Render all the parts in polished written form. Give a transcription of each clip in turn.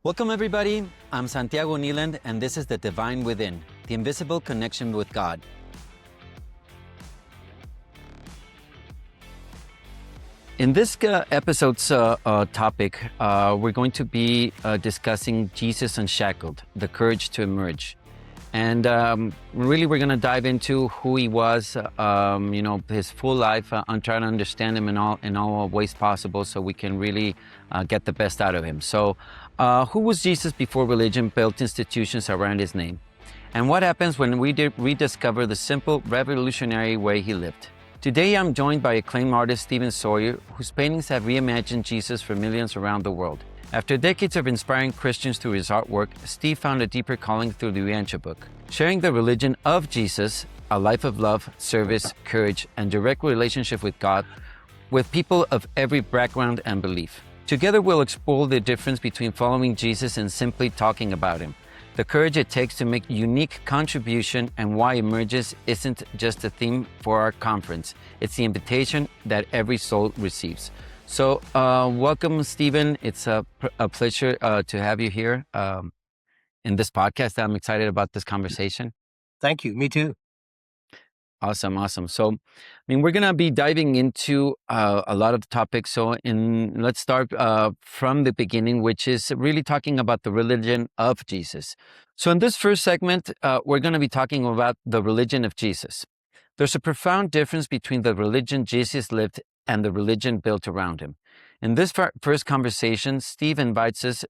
Welcome everybody, I'm Santiago Kneeland and this is The Divine Within, the invisible connection with God. In this episode's topic, we're going to be discussing Jesus Unshackled, the courage to emerge. And really we're going to dive into who he was, his full life, and try to understand him in all ways possible so we can really get the best out of him. So who was Jesus before religion built institutions around his name? And what happens when we rediscover the simple, revolutionary way he lived? Today I'm joined by acclaimed artist Stephen Sawyer, whose paintings have reimagined Jesus for millions around the world. After decades of inspiring Christians through his artwork, Steve found a deeper calling through the Unshackled book, sharing the religion of Jesus, a life of love, service, courage, and direct relationship with God, with people of every background and belief. Together we'll explore the difference between following Jesus and simply talking about him, the courage it takes to make unique contribution, and why Emergence isn't just a theme for our conference. It's the invitation that every soul receives. So welcome, Stephen. It's a pleasure to have you here in this podcast. I'm excited about this conversation. Thank you. Me too. Awesome. So, we're going to be diving into a lot of topics. So let's start from the beginning, which is really talking about the religion of Jesus. So in this first segment, we're going to be talking about the religion of Jesus. There's a profound difference between the religion Jesus lived and the religion built around him. In this first conversation, Steve invites us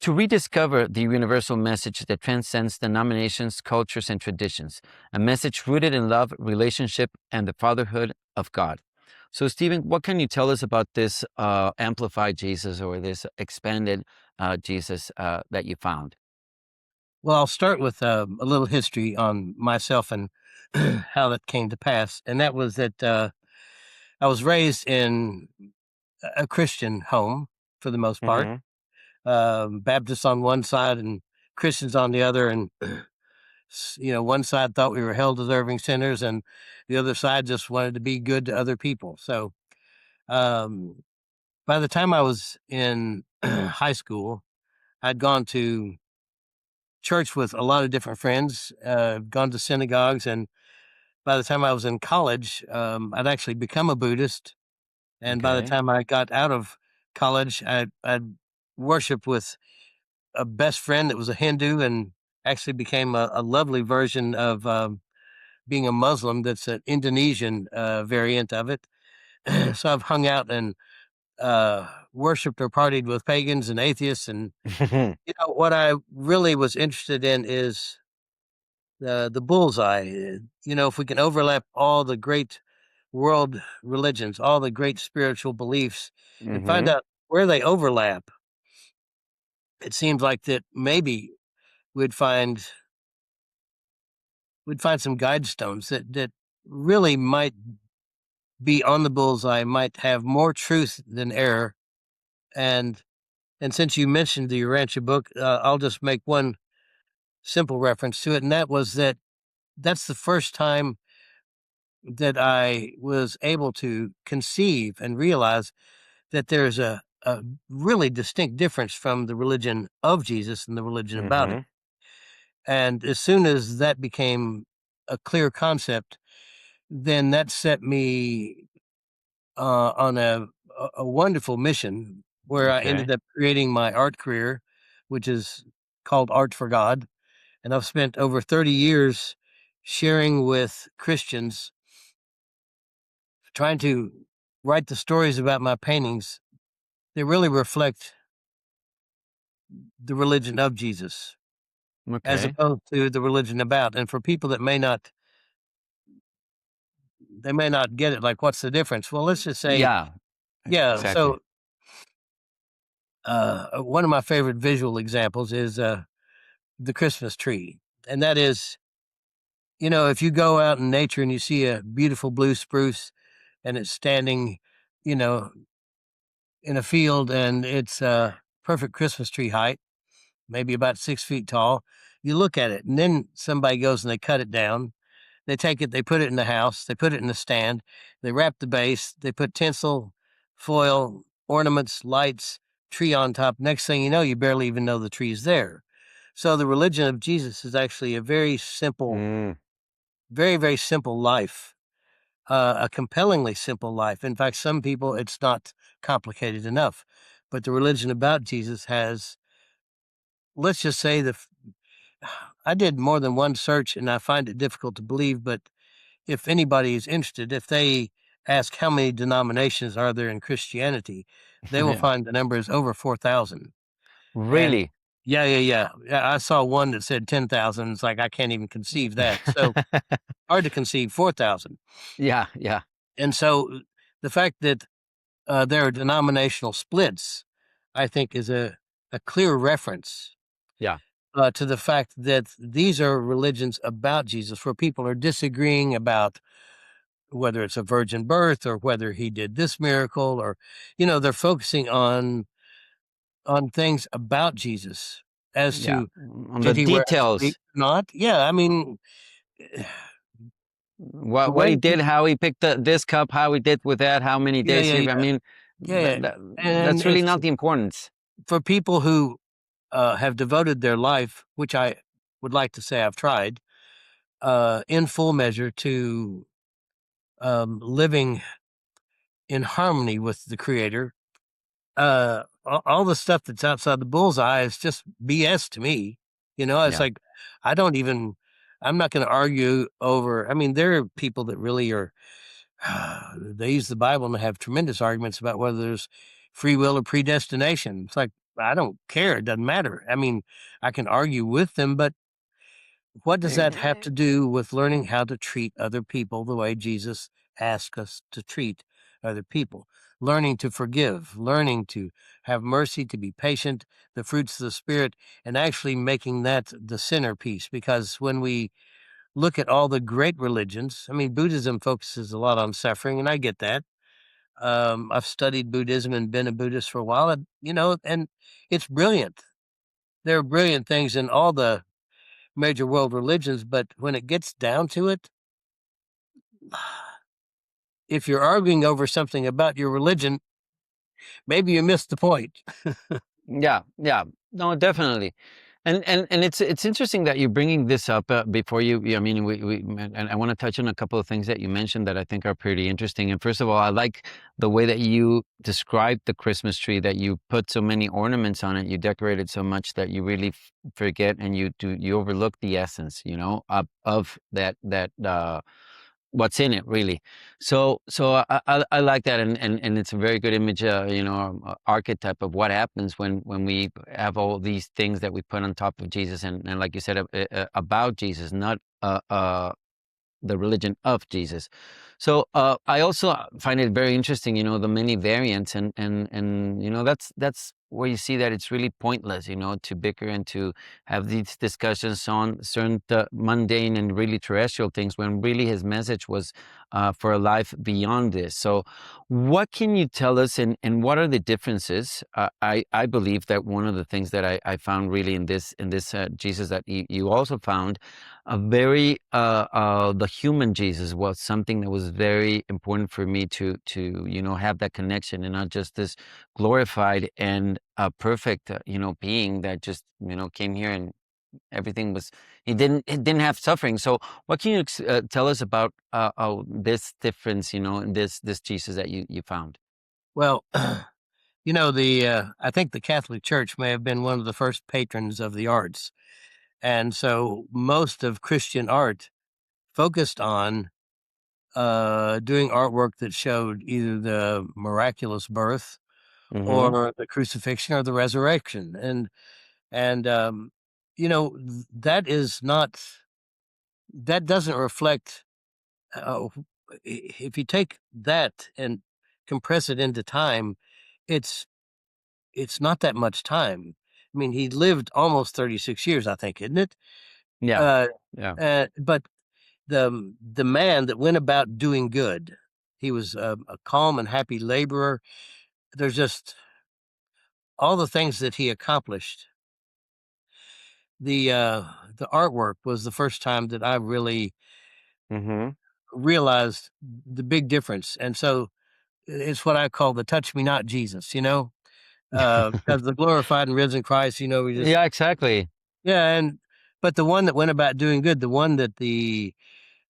to rediscover the universal message that transcends denominations, cultures, and traditions, a message rooted in love, relationship, and the fatherhood of God. So, Stephen, what can you tell us about this amplified Jesus, or this expanded Jesus that you found? Well, I'll start with a little history on myself and how that came to pass. And that was that I was raised in a Christian home for the most part. Baptists on one side and Christians on the other. And, one side thought we were hell-deserving sinners and the other side just wanted to be good to other people. So by the time I was in high school, I'd gone to church with a lot of different friends, gone to synagogues. And by the time I was in college, I'd actually become a Buddhist. And by the time I got out of college, I'd worshiped with a best friend that was a Hindu, and actually became a lovely version of being a Muslim that's an Indonesian variant of it. So I've hung out and worshipped or partied with pagans and atheists. And what I really was interested in is the bullseye. If we can overlap all the great world religions, all the great spiritual beliefs, and find out where they overlap, it seems like that maybe we'd find some guide stones that really might be on the bullseye, might have more truth than error. And since you mentioned the Urantia book, I'll just make one simple reference to it, and that was that's the first time that I was able to conceive and realize that there's a really distinct difference from the religion of Jesus and the religion about it. And as soon as that became a clear concept, then that set me on a wonderful mission where I ended up creating my art career, which is called Art for God. And I've spent over 30 years sharing with Christians, trying to write the stories about my paintings that really reflect the religion of Jesus, as opposed to the religion about. And for people that may not get it, like, what's the difference? Well, let's just say, Exactly. So one of my favorite visual examples is the Christmas tree. And that is, if you go out in nature and you see a beautiful blue spruce and it's standing, in a field, and it's perfect Christmas tree height, maybe about 6 feet tall, you look at it, and then somebody goes and they cut it down. They take it, they put it in the house, they put it in the stand, they wrap the base, they put tinsel, foil, ornaments, lights, tree on top. Next thing you know, you barely even know the tree's there. So the religion of Jesus is actually a very simple, Mm, very, very simple life, a compellingly simple life. In fact, some people, it's not complicated enough. But the religion about Jesus has, let's just say, I did more than one search and I find it difficult to believe, but if anybody is interested, if they ask how many denominations are there in Christianity, they will yeah. find the number is over 4,000. And Really? yeah. I saw one that said 10,000. It's like, I can't even conceive that. So hard to conceive 4,000. Yeah, yeah, And so the fact that there are denominational splits, I think, is a clear reference yeah, to the fact that these are religions about Jesus, where people are disagreeing about whether it's a virgin birth or whether he did this miracle, or they're focusing on things about Jesus as yeah. to On the did he wear a details, tunic or not. Yeah, I mean, the what he way did, how he picked this cup, how he did with that, how many yeah days yeah he. I yeah mean, yeah, and that's really it's not the importance. for people who have devoted their life, which I would like to say I've tried, in full measure to living in harmony with the Creator. All the stuff that's outside the bullseye is just BS to me. It's Yeah, like I don't even. I'm not going to argue over. I mean, there are people that really are. They use the Bible and have tremendous arguments about whether there's free will or predestination. It's like I don't care. It doesn't matter. I mean, I can argue with them, but what does that have Eh, to do with learning how to treat other people the way Jesus asked us to treat other people? Learning to forgive, learning to have mercy, to be patient, the fruits of the Spirit, and actually making that the centerpiece. Because when we look at all the great religions, I mean, Buddhism focuses a lot on suffering, and I get that. I've studied Buddhism and been a Buddhist for a while, and it's brilliant. There are brilliant things in all the major world religions, but when it gets down to it, if you're arguing over something about your religion, maybe you missed the point. yeah, yeah. No, definitely. And it's interesting that you're bringing this up before I mean, and I want to touch on a couple of things that you mentioned that I think are pretty interesting. And first of all, I like the way that you described the Christmas tree, that you put so many ornaments on it, you decorated so much that you really forget and you overlook the essence, of that what's in it really. So I like that, and it's a very good image, archetype of what happens when we have all these things that we put on top of Jesus, and like you said, about Jesus, not the religion of Jesus. So I also find it very interesting, the many variants, and that's where you see that it's really pointless, to bicker and to have these discussions on certain mundane and really terrestrial things, when really his message was for a life beyond this. So, what can you tell us, and what are the differences? I believe that one of the things that I found really in this Jesus that you also found a very the human Jesus was something that was very important for me to have that connection, and not just this glorified and perfect being that just came here and everything was he didn't have suffering. So what can you tell us about this difference, in this Jesus that you found? Well, I think the Catholic Church may have been one of the first patrons of the arts. And so most of Christian art focused on doing artwork that showed either the miraculous birth Mm-hmm. or the crucifixion or the resurrection. And that is not, that doesn't reflect, uh, if you take that and compress it into time, it's it's not that much time. I mean, he lived almost 36 years, I think, isn't it? Yeah, Uh, yeah. but the man that went about doing good, he was a calm and happy laborer. There's just all the things that he accomplished. The artwork was the first time that I really Mm-hmm. realized the big difference, and so it's what I call the touch me not Jesus. because the glorified and risen Christ, we just, Yeah, exactly. yeah. But the one that went about doing good, the one that the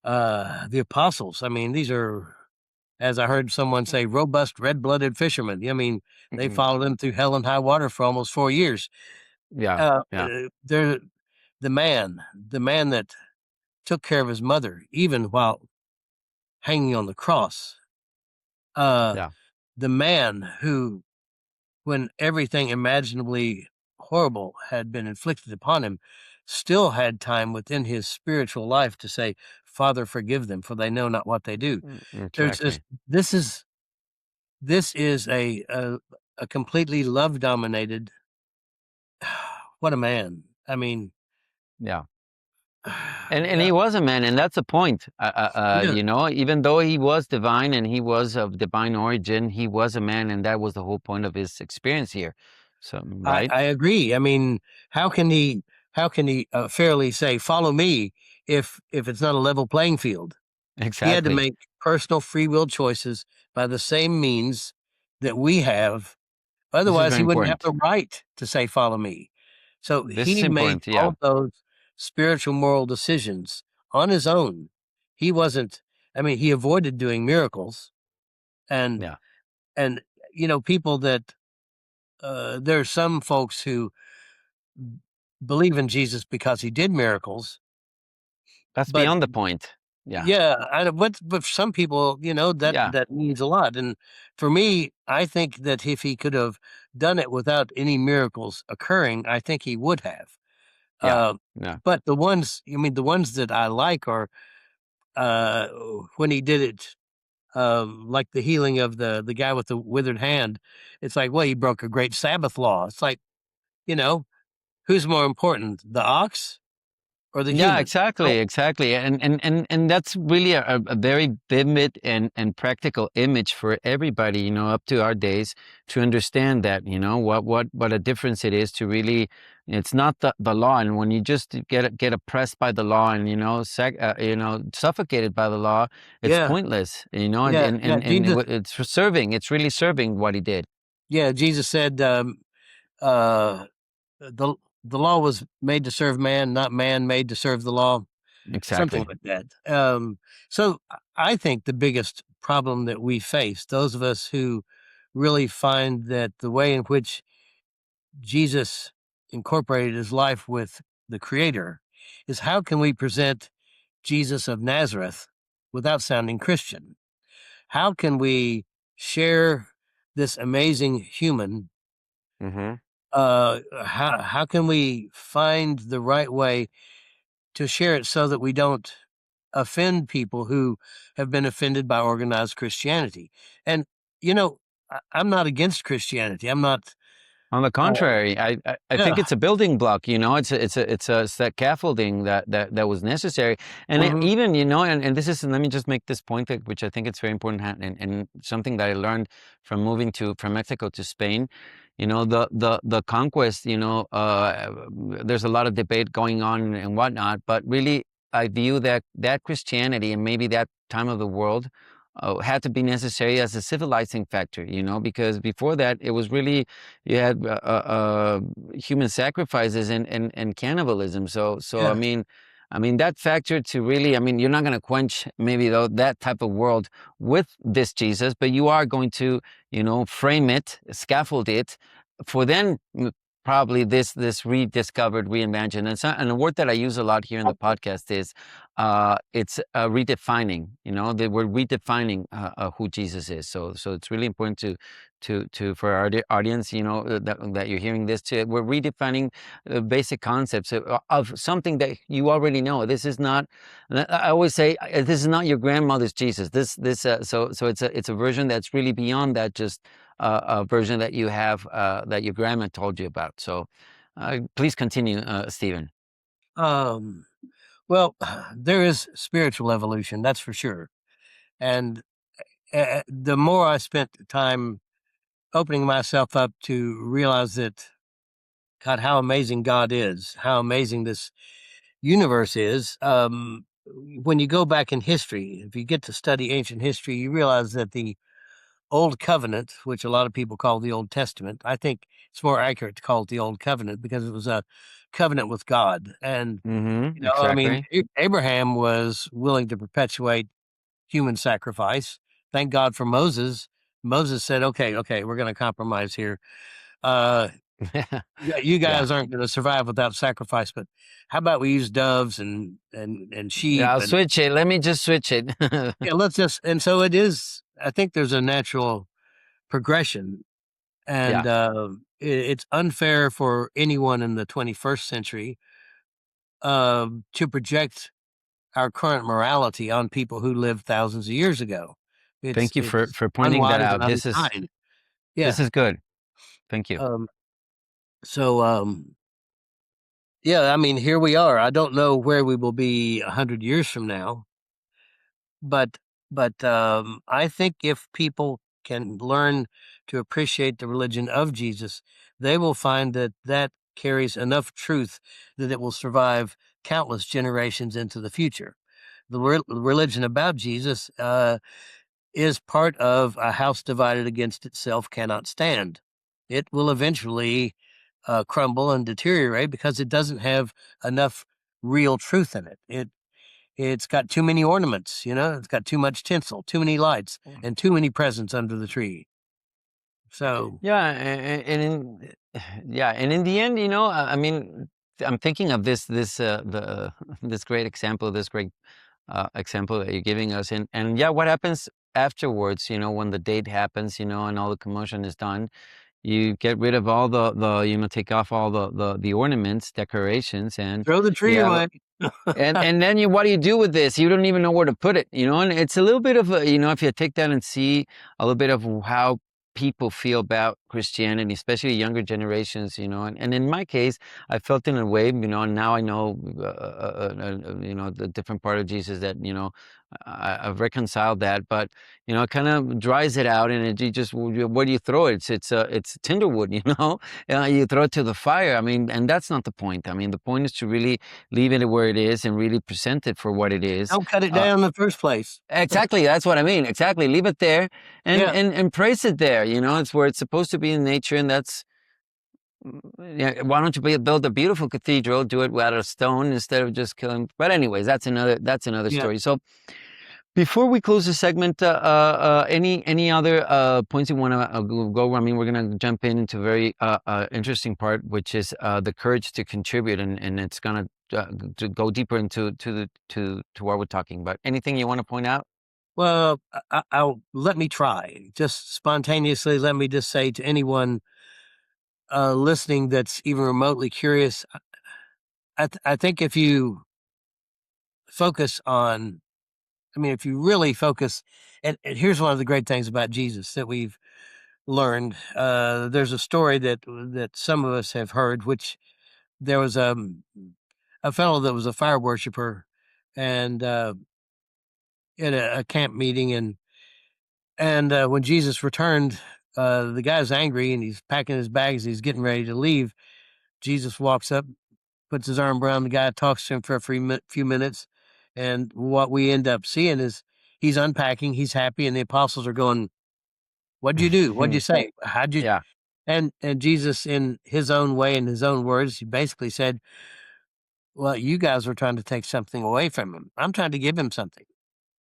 apostles, I mean, these are, as I heard someone say, robust red-blooded fishermen. I mean, they Mhm. followed him through hell and high water for almost 4 years. Yeah, yeah, They're the man that took care of his mother, even while hanging on the cross. Uh, yeah. the man who, when everything imaginably horrible had been inflicted upon him, still had time within his spiritual life to say, "Father, forgive them, for they know not what they do." There's this. Exactly. This is this is a completely love dominated. What a man! I mean, Yeah. And yeah, he was a man, and that's the point. yeah. Even though he was divine and he was of divine origin, he was a man, and that was the whole point of his experience here. So, right? I agree. I mean, how can he fairly say, "Follow me," if it's not a level playing field? He had to Exactly. make personal free will choices by the same means that we have. This is Otherwise, very he wouldn't have important. the right to say, "Follow me." So This is he made important. Yeah. all those spiritual moral decisions on his own. He wasn't, I mean, he avoided doing miracles, and Yeah. and people that there are some folks who believe in Jesus because he did miracles, That's but beyond the point. Yeah. yeah, but for some people, that Yeah. that means a lot. And for me, I think that if he could have done it without any miracles occurring, I think he would have. Yeah. Uh, Yeah. but the ones that I like are uh, when he did it, like the healing of the guy with the withered hand. It's like, well, he broke a great Sabbath law. It's like, you know, who's more important, the ox or the Yeah, human? exactly, Oh, exactly. And that's really a very vivid and practical image for everybody, up to our days to understand that, what a difference it is to really, it's not the law. And when you just get oppressed by the law and, suffocated by the law, it's yeah, pointless, yeah, yeah. it's for serving, it's really serving what he did. Jesus said, uh, the law was made to serve man, not man made to serve the law. Something Exactly. like that. So I think the biggest problem that we face, those of us who really find that the way in which Jesus incorporated his life with the Creator, is how can we present Jesus of Nazareth without sounding Christian? How can we share this amazing human? Hmm. How can we find the right way to share it so that we don't offend people who have been offended by organized Christianity? And I'm not against Christianity. I'm not. On the Uh, contrary, I think yeah. it's a building block. It's that scaffolding that was necessary, and Hmm. even and this is, let me just make this point which I think it's very important, and something that I learned from moving from Mexico to Spain. The conquest. There's a lot of debate going on and whatnot, but really I view that Christianity and maybe that time of the world had to be necessary as a civilizing factor. Because before that it was really, you had human sacrifices and cannibalism. So Yeah. I mean that factor to really, I mean, you're not going to quench maybe though that type of world with this Jesus, but you are going to, frame it, scaffold it for then probably this rediscovered, reimagined. And a word that I use a lot here in the podcast is it's redefining. We're redefining who Jesus is. So it's really important to for our audience, that you're hearing this too. We're redefining basic concepts of something that you already know. This is not. I always say this is not your grandmother's Jesus. So it's a version that's really beyond that. Just a version that you have that your grandma told you about. So please continue, Stephen. Um, well, there is spiritual evolution, that's for sure. And the more I spent time opening myself up to realize that, God, how amazing God is, how amazing this universe is. When you go back in history, if you get to study ancient history, you realize that the Old Covenant, which a lot of people call the Old Testament, I think it's more accurate to call it the Old Covenant because it was a covenant with God. And, I mean, Exactly. Abraham was willing to perpetuate human sacrifice. Thank God for Moses. Moses said, okay, we're going to compromise here. You Yeah. guys aren't going to survive without sacrifice, but how about we use doves and Yeah, sheep I'll and switch it. Let me just switch it. yeah, let's just, and so it is, I think there's a natural progression, and Yeah. it's unfair for anyone in the 21st century to project our current morality on people who lived thousands of years ago. Thank you It's for pointing that unwise and out. unkind. This Yeah. is good. Thank you. Um, so yeah, I mean, here we are. I don't know where we will be 100 years from now, but I think if people can learn to appreciate the religion of Jesus, they will find that carries enough truth that it will survive countless generations into the future. The religion about Jesus is part of a house divided against itself cannot stand. It will eventually crumble and deteriorate because it doesn't have enough real truth in it. It's got too many ornaments, it's got too much tinsel, too many lights, and too many presents under the tree. So Yeah, and in the end, I mean, I'm thinking of the this great example, this great example that you're giving us, and yeah, what happens afterwards? When the date happens, and all the commotion is done, you get rid of all the take off all the ornaments, decorations, and throw the you tree have away. and then what do you do with this? You don't even know where to put it, and it's a little bit of if you take that and see a little bit of how people feel about Christianity, especially younger generations, and in my case, I felt in a way, and now I know, the different part of Jesus that, I've reconciled that, but, it kind of dries it out and you just, where do you throw it? It's tinder wood, you throw it to the fire. I mean, and that's not the point. I mean, the point is to really leave it where it is and really present it for what it is. Don't cut it down in the first place. Exactly, that's what I mean. Exactly, leave it there and Yeah, and praise it there. It's where it's supposed to be in nature, and that's yeah. Why don't you build a beautiful cathedral? Do it out of stone instead of just killing. But anyways, that's another yeah. story. So before we close the segment, any other points you want to go? I mean, we're going to jump into a very interesting part, which is the courage to contribute, and it's going to go deeper into to what we're talking about. Anything you want to point out? Well, I'll let me try. Just spontaneously, let me just say to anyone listening that's even remotely curious, I think if you focus on, I mean, if you really focus, and here's one of the great things about Jesus that we've learned. There's a story that some of us have heard, which there was a fellow that was a fire worshiper, and at a camp meeting, and when Jesus returned, the guy's angry and he's packing his bags. He's getting ready to leave. Jesus walks up, puts his arm around the guy, talks to him for a few minutes, and what we end up seeing is he's unpacking. He's happy, and the apostles are going, "What'd you do? What'd you say? How'd you?" Yeah, And Jesus, in his own way, in his own words, he basically said, "Well, you guys were trying to take something away from him. I'm trying to give him something."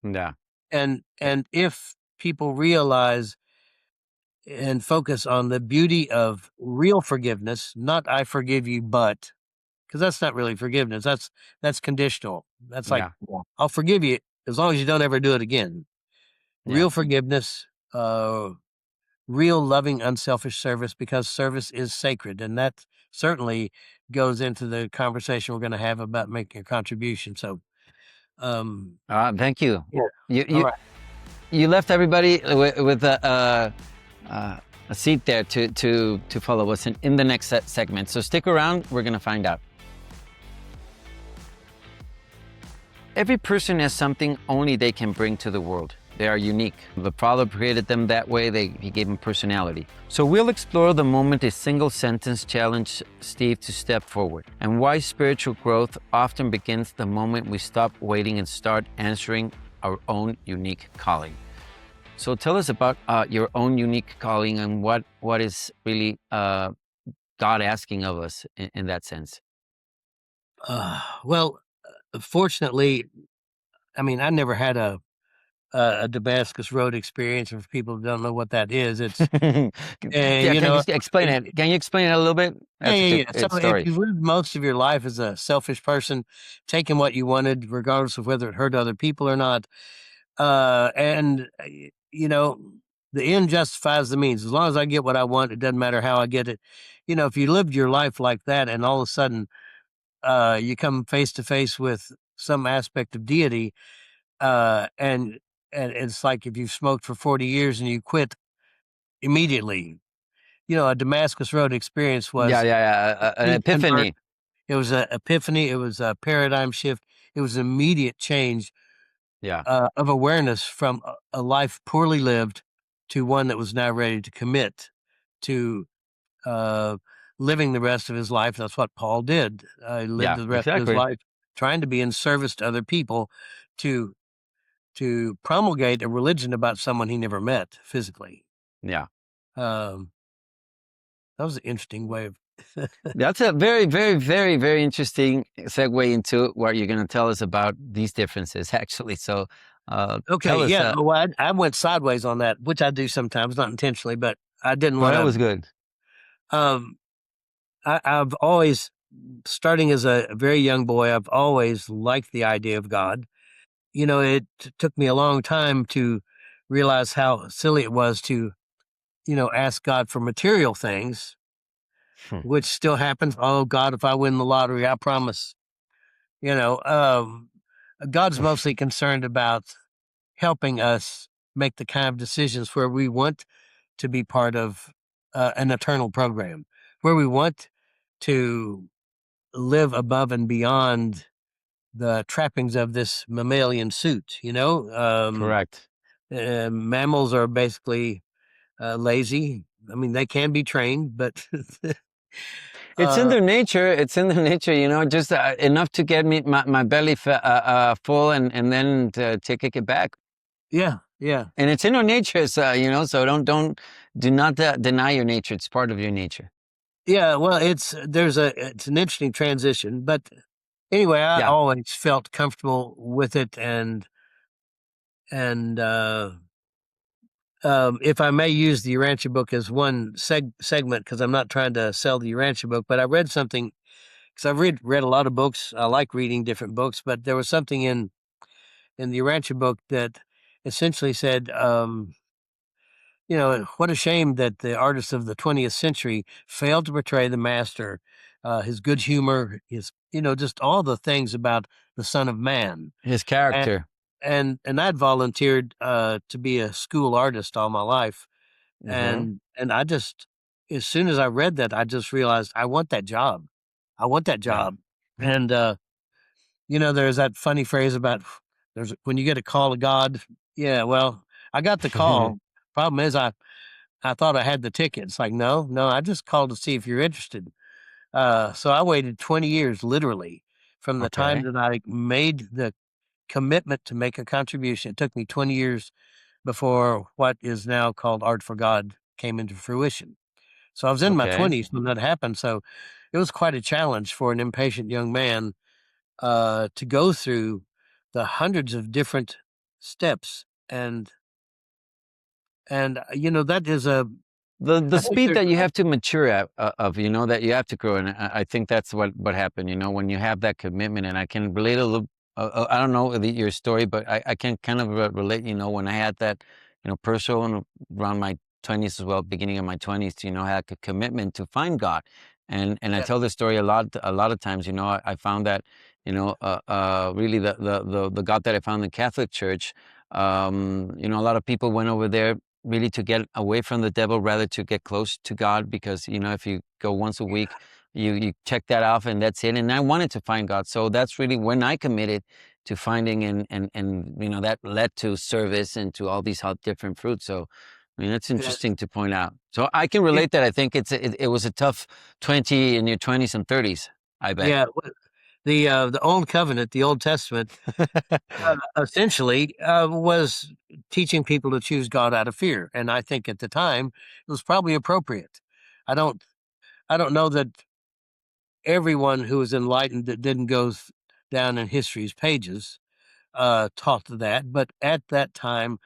yeah, And if people realize and focus on the beauty of real forgiveness, not "I forgive you, but," because that's not really forgiveness. That's conditional. That's like, yeah, well, I'll forgive you as long as you don't ever do it again. yeah. Real forgiveness, real loving, unselfish service, because service is sacred, and that certainly goes into the conversation we're going to have about making a contribution. So, Thank you. yeah, You all you right. you left everybody with a seat there to follow us in the next segment. So stick around. We're gonna find out. Every person has something only they can bring to the world. They are unique. The Father created them that way. He gave them personality. So we'll explore the moment a single sentence challenged Steve to step forward, and why spiritual growth often begins the moment we stop waiting and start answering our own unique calling. So tell us about your own unique calling and what is really God asking of us in that sense? Well, fortunately, I mean, I never had a Damascus Road experience. And for people who don't know what that is, it's Yeah, you can you know, explain it? Can you explain it a little bit? yeah, That's a yeah, good yeah. So if story. you've lived most of your life as a selfish person, taking what you wanted, regardless of whether it hurt other people or not, and you know, the end justifies the means. As long as I get what I want, it doesn't matter how I get it. If you lived your life like that, and all of a sudden, you come face to face with some aspect of deity, and it's like if you've smoked for 40 years and you quit immediately. A Damascus Road experience Yeah, was yeah, yeah. An complete convert. epiphany. It was an epiphany. It was a paradigm shift. It was an immediate change Yeah, of awareness from a life poorly lived to one that was now ready to commit to uh, living the rest of his life. That's what Paul did. He lived yeah, the rest of his exactly. life trying to be in service to other people, to promulgate a religion about someone he never met physically. Yeah. Um, that was an interesting way of. That's a very, very, very, very interesting segue into what you're going to tell us about these differences, actually. So, Okay, tell us. yeah. Well, I went sideways on that, which I do sometimes, not intentionally, but I didn't Well, want that was to. good. Um, I've always, starting as a very young boy, I've always liked the idea of God. It took me a long time to realize how silly it was to, ask God for material things, Hmm. which still happens. Oh, God, if I win the lottery, I promise. You know, um, God's mostly concerned about helping us make the kind of decisions where we want to be part of an eternal program, where we want to live above and beyond the trappings of this mammalian suit. Correct. Mammals are basically lazy. I mean, they can be trained, but It's in uh, their nature. It's in their nature, just enough to get me my belly full and then to take it back. yeah, yeah, And it's in our nature, so, so do not deny your nature. It's part of your nature. yeah. Well, it's an interesting transition, but anyway, I Yeah. always felt comfortable with it, and if I may use the Urantia book as one segment, because I'm not trying to sell the Urantia book, but I read something because I've read a lot of books. I like reading different books, but there was something in the Urantia book that essentially said, what a shame that the artists of the 20th century failed to portray the master, his good humor, his just all the things about the Son of Man. His And character. and I'd volunteered to be a school artist all my life. Hmm. And I just, as soon as I read that, I just realized I want that job. I want that Yeah. job. And there's that funny phrase about there's when you get a call to God. Yeah, well, I got the call. Problem is, I thought I had the ticket. It's like, no, no, I just called to see if you're interested. So I waited 20 years, literally, from the time Okay. that I made the commitment to make a contribution. It took me 20 years before what is now called Art for God came into fruition. So I was in my Okay. 20s when that happened. So it was quite a challenge for an impatient young man to go through the hundreds of different steps. And that is The I think speed there's that you have to mature of, that you have to grow, and I think that's what happened. When you have that commitment, and I can relate a little. I don't know your story, but I can kind of relate. When I had that, personal and around my 20s as well, beginning of my 20s, had a commitment to find God, and I yeah, tell this story a lot of times. I found that, really the God that I found in the Catholic Church. A lot of people went over there really to get away from the devil rather to get close to God, because if you go once a week, you check that off and that's it. And I wanted to find God, so that's really when I committed to finding, and that led to service and to all these different fruits. So I mean, that's yeah, interesting to point out. So I can yeah, relate that. I think it was a tough 20 in your 20s and 30s, I bet. yeah. The Old Covenant, the Old Testament, essentially was teaching people to choose God out of fear, and I think at the time it was probably appropriate. I don't. I don't know that everyone who was enlightened that didn't go down in history's pages taught that, but at that time,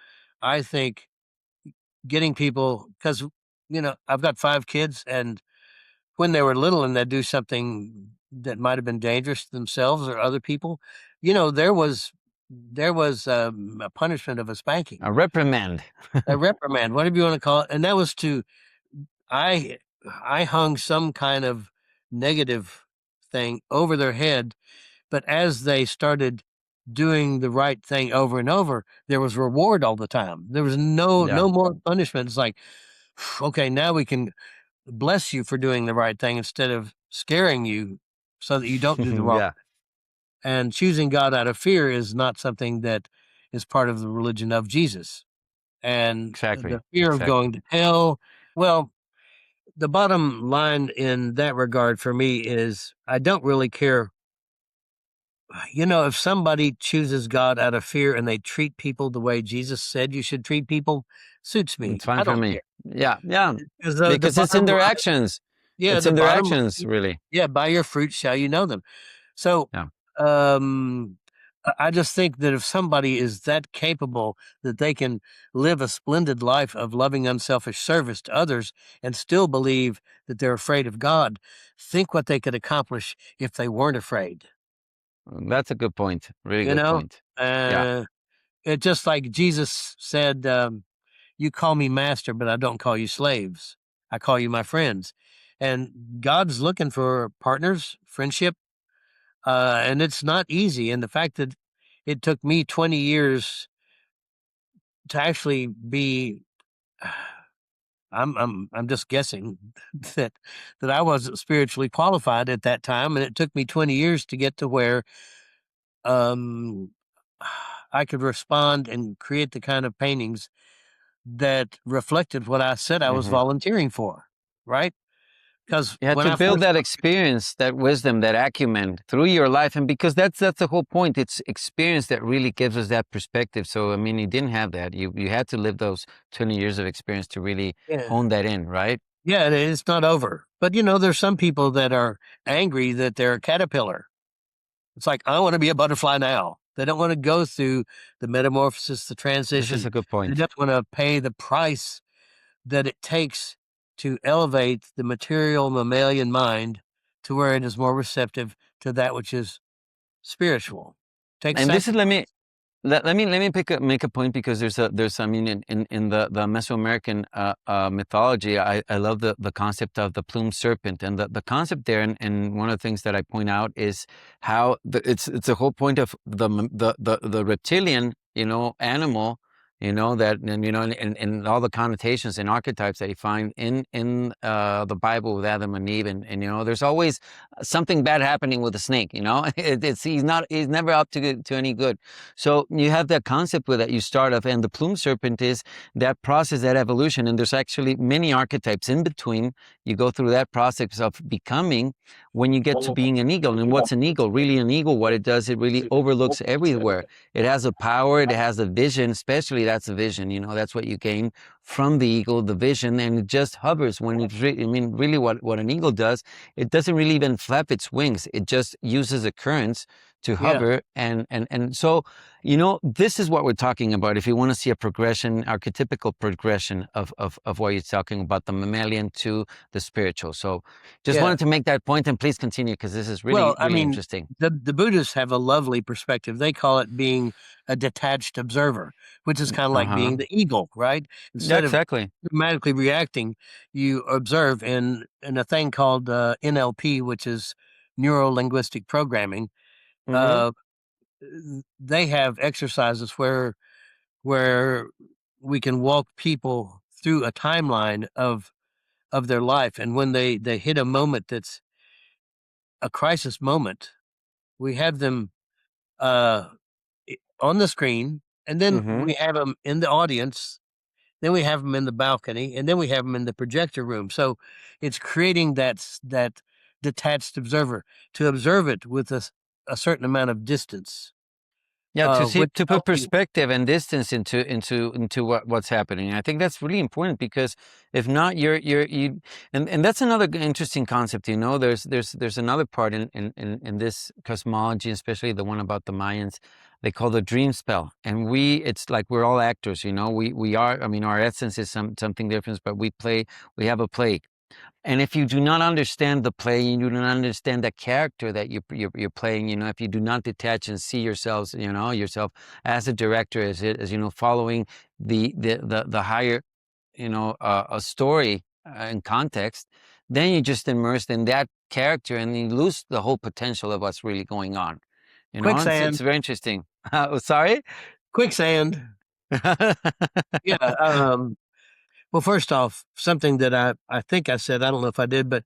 I think getting people, because I've got 5 kids, and when they were little and they'd do something that might have been dangerous to themselves or other people, there was a punishment of a spanking, A reprimand. a reprimand, whatever you want to call it, and that was to I I hung some kind of negative thing over their head, but as they started doing the right thing over and over, there was reward all the time. There was Yeah. no more punishment. It's like, okay, now we can bless you for doing the right thing instead of scaring you so that you don't do the wrong. Yeah. And choosing God out of fear is not something that is part of the religion of Jesus. And the Exactly. fear of Exactly. going to hell, well, the bottom line in that regard for me is I don't really care. If somebody chooses God out of fear and they treat people the way Jesus said you should treat people, suits me. It's fine I for don't me. care. Yeah. Yeah. Because the Because it's in bottom their line, actions. yeah, It's the in their bottom actions, line, really. yeah, by your fruit shall you know them. So, Yeah. um, I just think that if somebody is that capable that they can live a splendid life of loving unselfish service to others and still believe that they're afraid of God, think what they could accomplish if they weren't afraid. That's a good point. Really You good know, point. Yeah. uh, it just like Jesus said, "You call me master, but I don't call you slaves. I call you my friends." And God's looking for partners, friendship, and it's not easy. And the fact that it took me 20 years to actually be I'm just guessing that I wasn't spiritually qualified at that time, and it took me 20 years to get to where um I could respond and create the kind of paintings that reflected what I said I was Hmm. volunteering for, right? Because You had when to I build first that experience, that wisdom, that acumen through your life, and because that's the whole point. It's experience that really gives us that perspective. So I mean, you didn't have that. You had to live those 20 years of experience to really yeah, hone that in, right? yeah, it's not over. But there's some people that are angry that they're a caterpillar. It's like, I want to be a butterfly now. They don't want to go through the metamorphosis, the This is transition. a good They point. don't want to pay the price that it takes to elevate the material mammalian mind to where it is more receptive to that which is spiritual. Takes And this is sacrifice. let me make a point because there's I mean in the Mesoamerican mythology I love the concept of the plumed serpent and the concept there and one of the things that I point out is how it's a whole point of the reptilian animal that and and all the connotations and archetypes that you find in the Bible with Adam and Eve and there's always something bad happening with the snake. He's never up to any good. So you have that concept with that you start off, and the plume serpent is that process, that evolution, and there's actually many archetypes in between. You go through that process of becoming when you get to being an eagle. And what's an eagle? Really, an eagle, what it does, it really overlooks everywhere. It has a power, it has a vision, especially that's a vision, that's what you gain from the eagle, the vision, and it just hovers when it's I mean, really what an eagle does, it doesn't really even flap its wings. It just uses a currents to Yeah, hover and so this is what we're talking about. If you want to see a progression, archetypical progression of what you're talking about, the mammalian to the spiritual. So just yeah. wanted to make that point and please continue because this is really, Well, I really mean, interesting. the Buddhists have a lovely perspective. They call it being a detached observer, which is kind of like Uh-huh. being the eagle, right? Yeah, Instead of exactly. automatically reacting, you observe in a thing called NLP, which is neuro linguistic programming. Mm-hmm. Uh, they have exercises where we can walk people through a timeline of their life, and when they hit a moment that's a crisis moment, we have them uh, on the screen, and then Mm-hmm. we have them in the audience, then we have them in the balcony, and then we have them in the projector room. So it's creating that detached observer to observe it with a certain amount of distance. Yeah, which to put helped me. perspective and distance into what's happening. I think that's really important because if not, and that's another interesting concept. You know, there's another part in this cosmology, especially the one about the Mayans. They call the dream spell, and it's like we're all actors. You know, we are. I mean, our essence is something different, but we have a play. And if you do not understand the play, you do not understand the character that you're playing. You know, if you do not detach and see yourselves, you know, yourself as a director, as you know, following the higher, you know, a story and context, then you're just immersed in that character, and you lose the whole potential of what's really going on. You know, it's Quicksand, very interesting. Oh, sorry. quicksand. Yeah. Well, first off, something that I think I said, I don't know if I did, but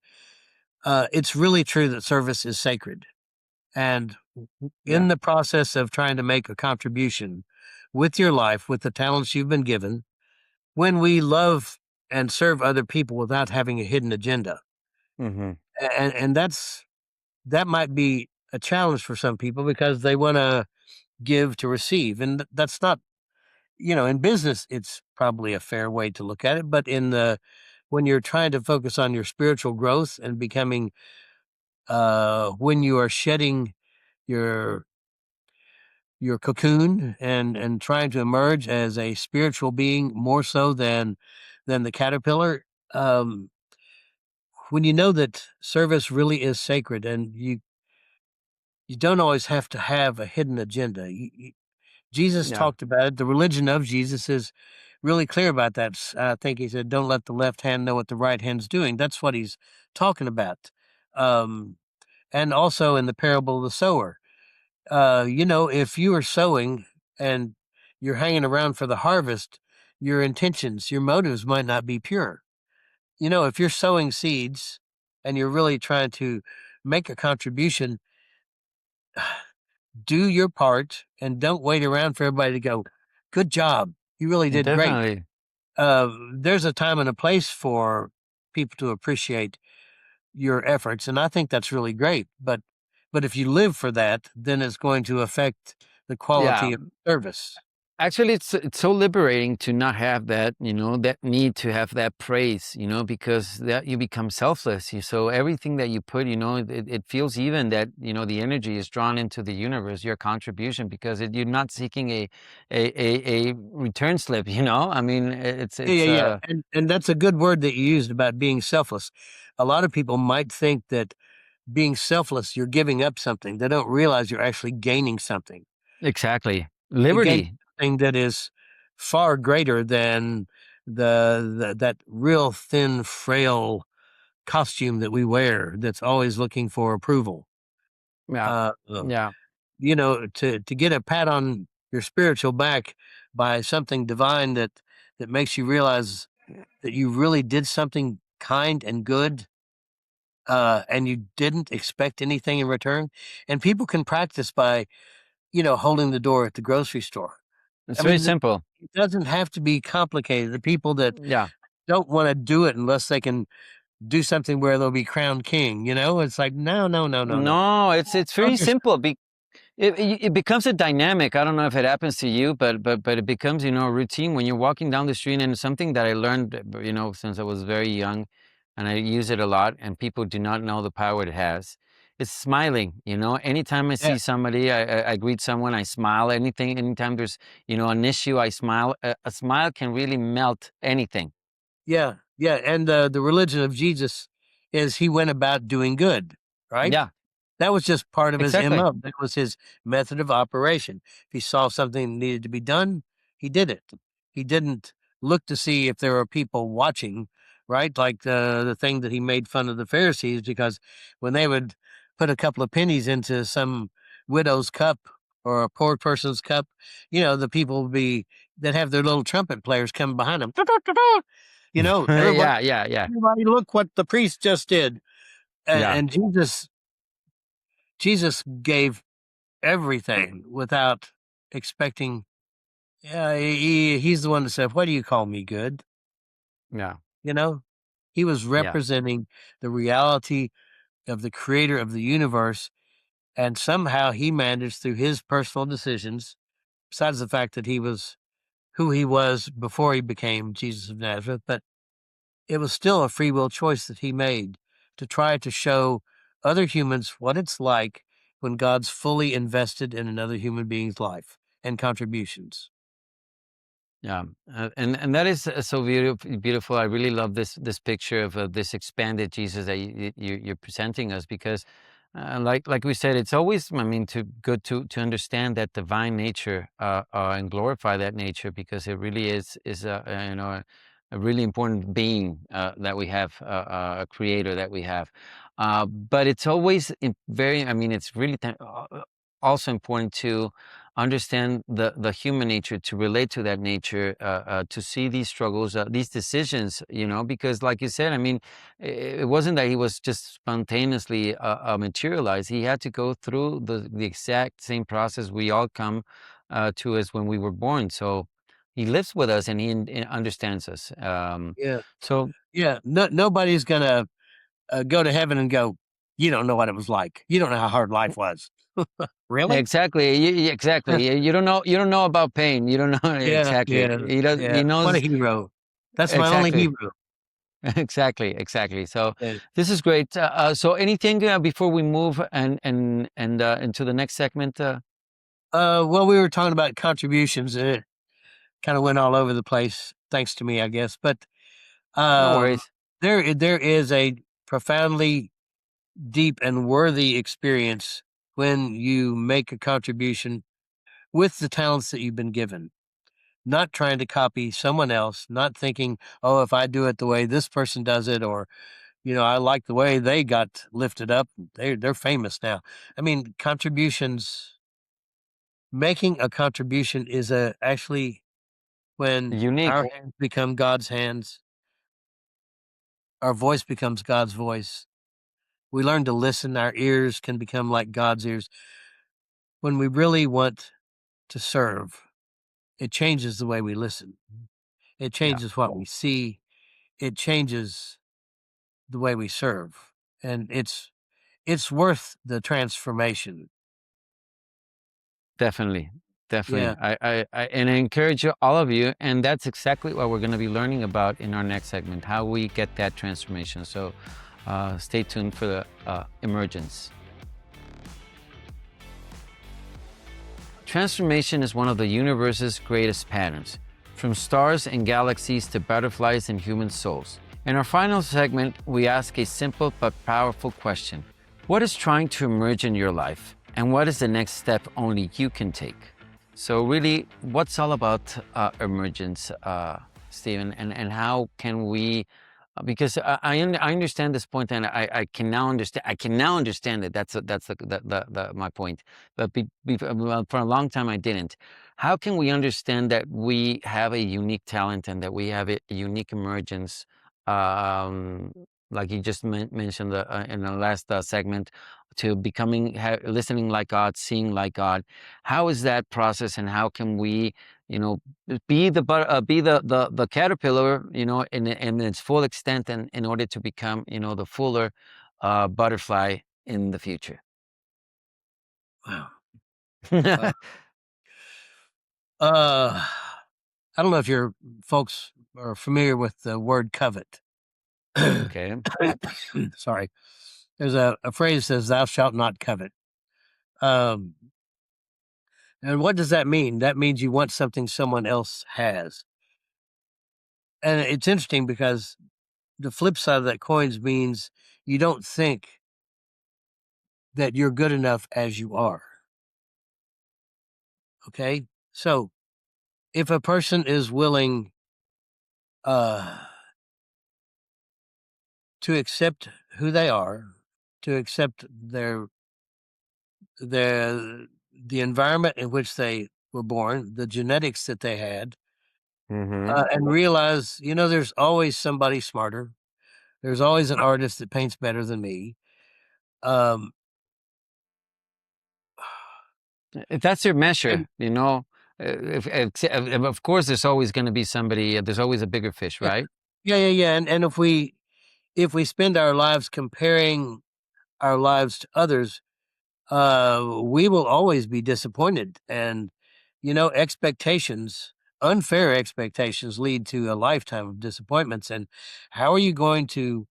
it's really true that service is sacred. And Yeah. in the process of trying to make a contribution with your life, with the talents you've been given, when we love and serve other people without having a hidden agenda, Hmm. and that might be a challenge for some people because they want to give to receive, and that's not, in business it's probably a fair way to look at it, but when you're trying to focus on your spiritual growth and becoming, when you are shedding your cocoon and trying to emerge as a spiritual being more so than the caterpillar, um when you know that service really is sacred, and you don't always have to have a hidden agenda. Jesus Yeah. talked about it. The religion of Jesus is really clear about that. I think he said, "Don't let the left hand know what the right hand's doing." That's what he's talking about. Um, and also in the parable of the sower, if you are sowing and you're hanging around for the harvest, your intentions, your motives might not be pure. If you're sowing seeds and you're really trying to make a contribution, do your part and don't wait around for everybody to go, "Good job. You really did great." Definitely. There's a time and a place for people to appreciate your efforts, and I think that's really great. But if you live for that, then it's going to affect the Yeah. quality of service. Actually, it's so liberating to not have that, you know, that need to have that praise, you know, because that you become selfless. So everything that you put, you know, it feels even that, you know, the energy is drawn into the universe, your contribution, because you're not seeking a return slip, you know. I mean, Yeah, yeah, yeah. And that's a good word that you used about being selfless. A lot of people might think that being selfless, you're giving up something. They don't realize you're actually gaining something. exactly You gain liberty. something that is far greater than that real thin, frail costume that we wear that's always looking for approval. Yeah. Uh, Yeah. to get a pat on your spiritual back by something divine that makes you realize that you really did something kind and good, and you didn't expect anything in return. And people can practice by, holding the door at the grocery store. It's I very mean, simple. it doesn't have to be complicated. The people that Yeah. don't want to do it unless they can do something where they'll be crowned king, it's like, no, no, no, no, no. No, it's Don't very just, simple. It becomes a dynamic. I don't know if it happens to you, but it becomes, you know, a routine when you're walking down the street. And it's something that I learned, you know, since I was very young, and I use it a lot. And people do not know the power it has. It's smiling. You know, anytime I yeah. see somebody, I greet someone, I smile. Anytime there's, you know, an issue, I smile. A smile can really melt anything. Yeah, yeah, and the religion of Jesus is he went about doing good, right? Yeah, That was just part of his exactly. MO. That was his method of operation. If he saw something needed to be done, he did it. He didn't look to see if there were people watching, right? Like the thing that he made fun of the Pharisees because when they would put a couple of pennies into some widow's cup or a poor person's cup, the people would be that have their little trumpet players come behind them. Everybody, Yeah, yeah, yeah, everybody, look what the priest just did. yeah, And Jesus gave everything without expecting. Yeah, he's the one that said, "What do you call me good?" yeah, You know, he was yeah. representing the reality of the creator of the universe, and somehow he managed through his personal decisions besides the fact that he was who he was before he became Jesus of Nazareth, but it was still a free will choice that he made to try to show other humans what it's like when God's fully invested in another human being's life and contributions. Yeah, and that is so beautiful. Beautiful. I really love this picture of this expanded Jesus that you're presenting us because, like we said, it's always I mean to good to understand that divine nature and glorify that nature because it really is you know a really important being that we have a creator that we have, but it's always very I mean it's really also important to understand the human nature, to relate to that nature, to see these struggles, these decisions, you know, because like you said, I mean, it wasn't that he was just spontaneously materialized. He had to go through the exact same process we all come to as when we were born. So he lives with us and he understands us. Yeah. So Yeah. Nobody's going to go to heaven and go, you don't know what it was like. You don't know how hard life was. Really? exactly, exactly. You don't know about pain. You don't know Yeah. exactly. Yeah. He does. Yeah. He What a knows hero. That's my only exactly. hero. Exactly, exactly. So Yeah. this is great. So anything before we move and into the next segment? Well, we were talking about contributions. It kind of went all over the place, thanks to me, I guess. But No um, worries. there is a profoundly deep and worthy experience when you make a contribution with the talents that you've been given. Not trying to copy someone else, not thinking, oh, if I do it the way this person does it, or I like the way they got lifted up. They're famous now. I mean, contributions. Making a contribution is a actually when our Unique, hands become God's hands, our voice becomes God's voice. We learn to listen. Our ears can become like God's ears. When we really want to serve, it changes the way we listen. It yeah, changes what we see. It changes the way we serve, and it's worth the transformation. definitely, definitely. Yeah. And I encourage all of you, and that's exactly what we're going to be learning about in our next segment, how we get that transformation. So stay tuned for the emergence. Transformation is one of the universe's greatest patterns, from stars and galaxies to butterflies and human souls. In our final segment, we ask a simple but powerful question. What is trying to emerge in your life? And what is the next step only you can take? So really, what's all about emergence, Stephen, and how can we because I understand this point and I can now understand it. That's my point. But well, for a long time I didn't. How can we understand that we have a unique talent and that we have a unique emergence? Um, like you just mentioned in the last segment, to becoming listening like God, seeing like God. How is that process, and how can we, you know, be the caterpillar, you know, in its full extent, and in order to become, you know, the fuller butterfly in the future. Wow. Uh, uh, I don't know if your folks are familiar with the word covet. Okay. Sorry. There's a phrase that says, "Thou shalt not covet." Um, and what does that mean? That means you want something someone else has. And it's interesting because the flip side of that coin means you don't think that you're good enough as you are. Okay. So if a person is willing uh, to accept who they are, to accept their the environment in which they were born, the genetics that they had, Mm-hmm. and realize, there's always somebody smarter. There's always an artist that paints better than me. Um, If that's your measure, and you know, of course, there's always going to be somebody. There's always a bigger fish, yeah, right? yeah. And if we spend our lives comparing our lives to others, we will always be disappointed. And expectations, unfair expectations lead to a lifetime of disappointments. And how are you going to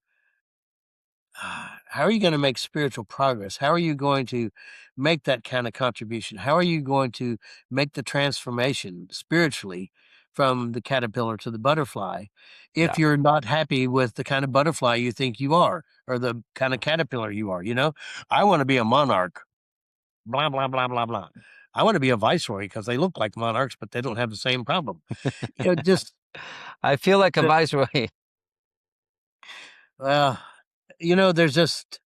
how are you going to make spiritual progress? How are you going to make that kind of contribution? How are you going to make the transformation spiritually from the caterpillar to the butterfly if Yeah. you're not happy with the kind of butterfly you think you are or the kind of caterpillar you are? I want to be a monarch, blah, blah, blah, blah, blah. I want to be a viceroy because they look like monarchs, but they don't have the same problem. Just, I feel like a uh, viceroy. well, there's just,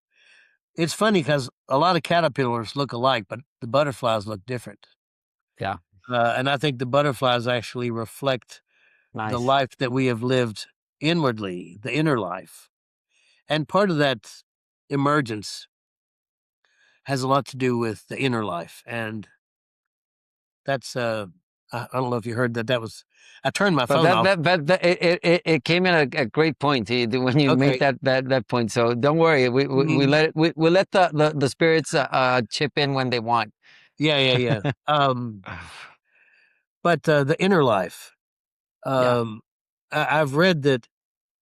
it's funny because a lot of caterpillars look alike, but the butterflies look different. Yeah. And I think the butterflies actually reflect the Nice. life that we have lived inwardly, the inner life. And part of that emergence has a lot to do with the inner life. And that's, I don't know if you heard that. I turned my But phone off. it came in a great point when you made Okay. that point. So don't worry, we Mhm. let we let the spirits chip in when they want. Yeah, yeah, yeah. But the inner life, Yeah. um, I've read that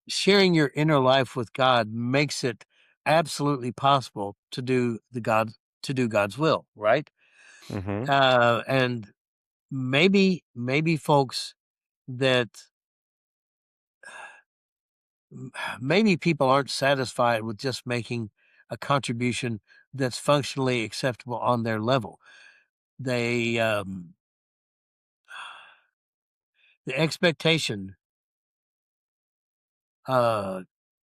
sharing your inner life with God makes it absolutely possible to do God's will, right? Hmm. And maybe folks that maybe people aren't satisfied with just making a contribution that's functionally acceptable on their level. They The expectation uh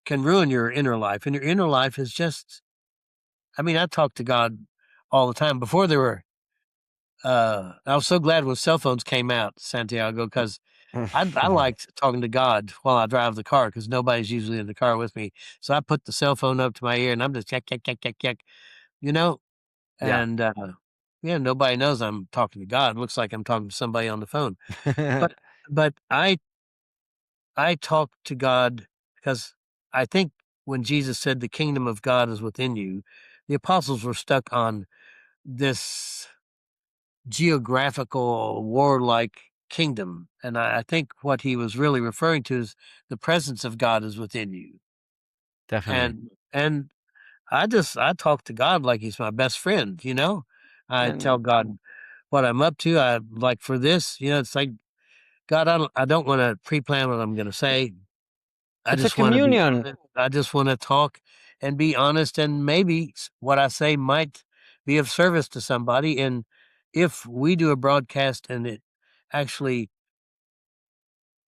can ruin your inner life, and your inner life is just, I mean, I talk to God all the time. Before there were I was so glad when cell phones came out, Santiago, because I liked talking to God while I drive the car because nobody's usually in the car with me. So I put the cell phone up to my ear and I'm just check, check, check, check, check, you know, Yeah. and yeah, nobody knows I'm talking to God. It looks like I'm talking to somebody on the phone. But but I talk to God because I think when Jesus said the kingdom of God is within you, the apostles were stuck on this geographical warlike kingdom. And I think what he was really referring to is the presence of God is within you. Definitely. And I talk to God like he's my best friend. I tell And God what I'm up to. I like for this, it's like, God, I don't want to pre-plan what I'm gonna say. I it's a just want to be communion. honest. I just want to talk and be honest, and maybe what I say might be of service to somebody. And if we do a broadcast and it actually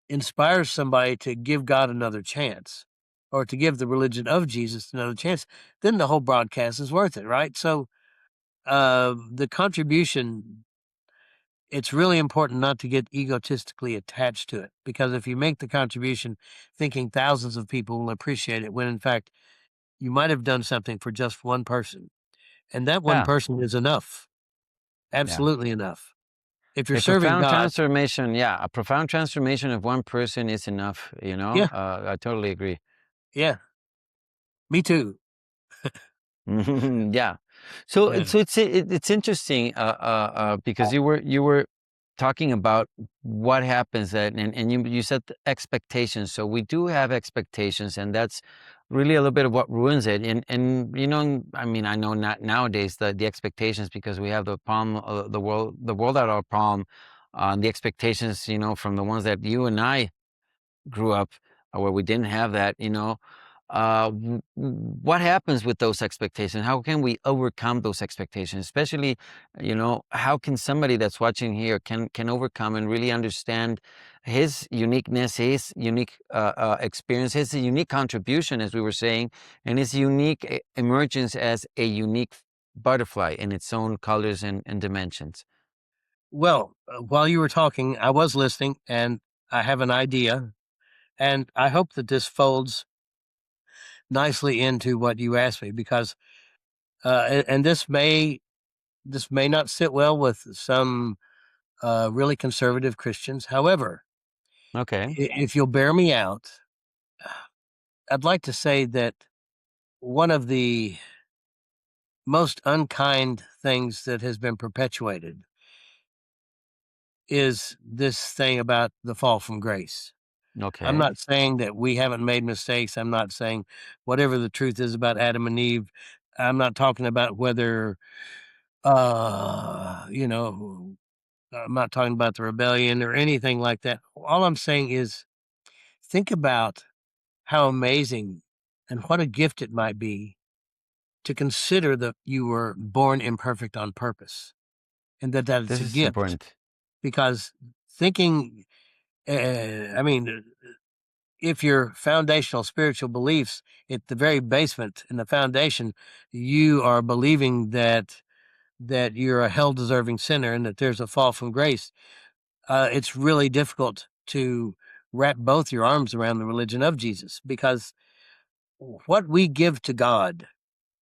inspires somebody to give God another chance or to give the religion of Jesus another chance, then the whole broadcast is worth it, right? So the contribution, it's really important not to get egotistically attached to it, because if you make the contribution thinking thousands of people will appreciate it, when in fact you might have done something for just one person, and that one Yeah. person is enough, Yeah. absolutely enough. If you're A serving profound God, transformation. Yeah. A profound transformation of one person is enough. yeah, I totally agree. yeah, me too. Yeah. So Yeah. it's interesting because you were talking about what happens and you said the expectations. So we do have expectations, and that's really a little bit of what ruins it. And I mean, I know not nowadays the expectations, because we have the palm the world at our palm, the expectations, from the ones that you and I grew up, where we didn't have that. What happens with those expectations? How can we overcome those expectations? Especially, how can somebody that's watching here can overcome and really understand his uniqueness, his unique experience, his unique contribution, as we were saying, and his unique emergence as a unique butterfly in its own colors and dimensions. Well, while you were talking, I was listening, and I have an idea, and I hope that this folds nicely into what you asked me, because and this may not sit well with some really conservative Christians. However, Okay. if you'll bear me out, I'd like to say that one of the most unkind things that has been perpetuated is this thing about the fall from grace. I'm Okay. not saying that we haven't made mistakes. I'm not saying whatever the truth is about Adam and Eve. I'm not talking about whether, you know, I'm not talking about the rebellion or anything like that. All I'm saying is think about how amazing and what a gift it might be to consider that you were born imperfect on purpose and that it's This a is gift important. because thinking, I mean, if your foundational spiritual beliefs at the very basement in the foundation, you are believing that you're a hell deserving sinner and that there's a fall from grace, it's really difficult to wrap both your arms around the religion of Jesus because what we give to God,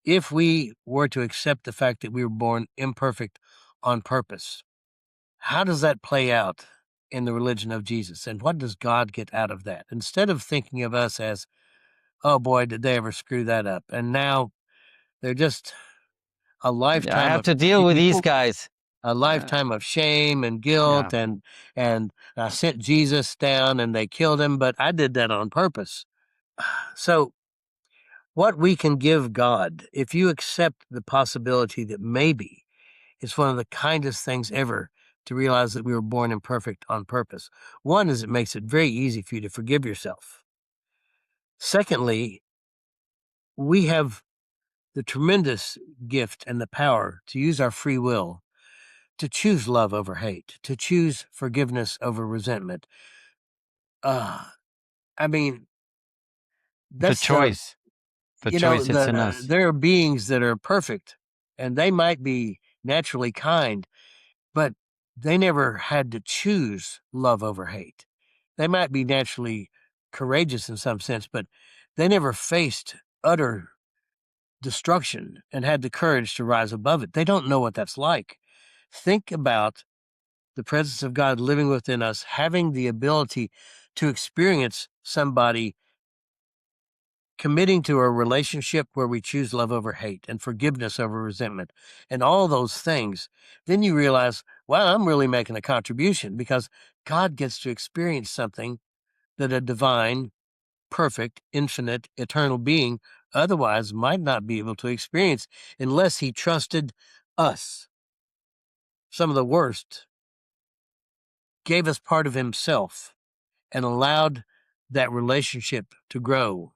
if we were to accept the fact that we were born imperfect on purpose, how does that play out in the religion of Jesus? And what does God get out of that? Instead of thinking of us as, oh boy, did they ever screw that up? And now they're just a Yeah, I lifetime have of to deal with these guys. a Uh, lifetime of shame and yeah. guilt and I sent Jesus down and they killed him, but I did that on purpose. So what we can give God, if you accept the possibility that maybe it's one of the kindest things ever to realize that we were born imperfect on purpose. One is it makes it very easy for you to forgive yourself. Secondly, we have the tremendous gift and the power to use our free will to choose love over hate, to choose forgiveness over resentment. Uh, I mean, The that's choice. The choice, it's in us. there are beings that are perfect and they might be naturally kind, but they never had to choose love over hate. They might be naturally courageous in some sense, but they never faced utter destruction and had the courage to rise above it. They don't know what that's like. Think about the presence of God living within us, having the ability to experience somebody committing to a relationship where we choose love over hate and forgiveness over resentment and all those things. Then you realize, wow, I'm really making a contribution because God gets to experience something that a divine, perfect, infinite, eternal being otherwise might not be able to experience unless he trusted us, some of the worst, gave us part of himself and allowed that relationship to grow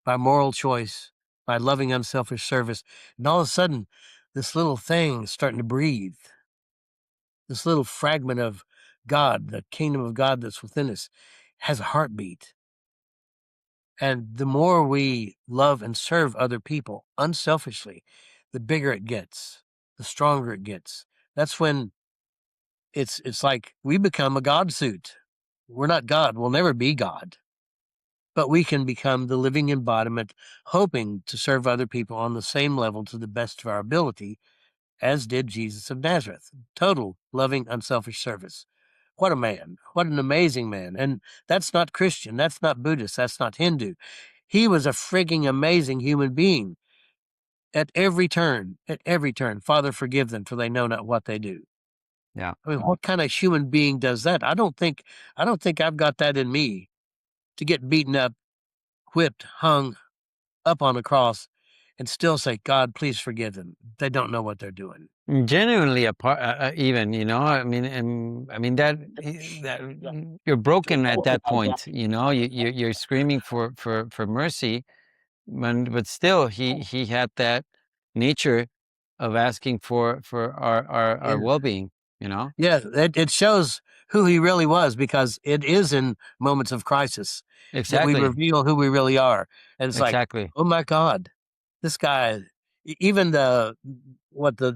by moral choice, by loving unselfish service. And all of a sudden, this little thing is starting to breathe. This little fragment of God, the kingdom of God that's within us, has a heartbeat. And the more we love and serve other people unselfishly, the bigger it gets, the stronger it gets. That's when it's like we become a God suit. We're not God. We'll never be God. But we can become the living embodiment, hoping to serve other people on the same level to the best of our ability, as did Jesus of Nazareth. Total, loving, unselfish service. What a man. What an amazing man. And that's not Christian. That's not Buddhist. That's not Hindu. He was a frigging amazing human being at every turn, at every turn. Father, forgive them, for they know not what they do. Yeah. I mean, what kind of human being does that? I don't think I've got that in me to get beaten up, whipped, hung, up on a cross and still say, God, please forgive them. They don't know what they're doing. Genuinely apart, even, I mean that you're broken at that point, you're screaming for mercy, but still he had that nature of asking for our Yeah. well-being, you know? Yeah. It shows who he really was because it is in moments of crisis that we Exactly, reveal who we really are. And it's like, exactly. oh my God, this guy, even the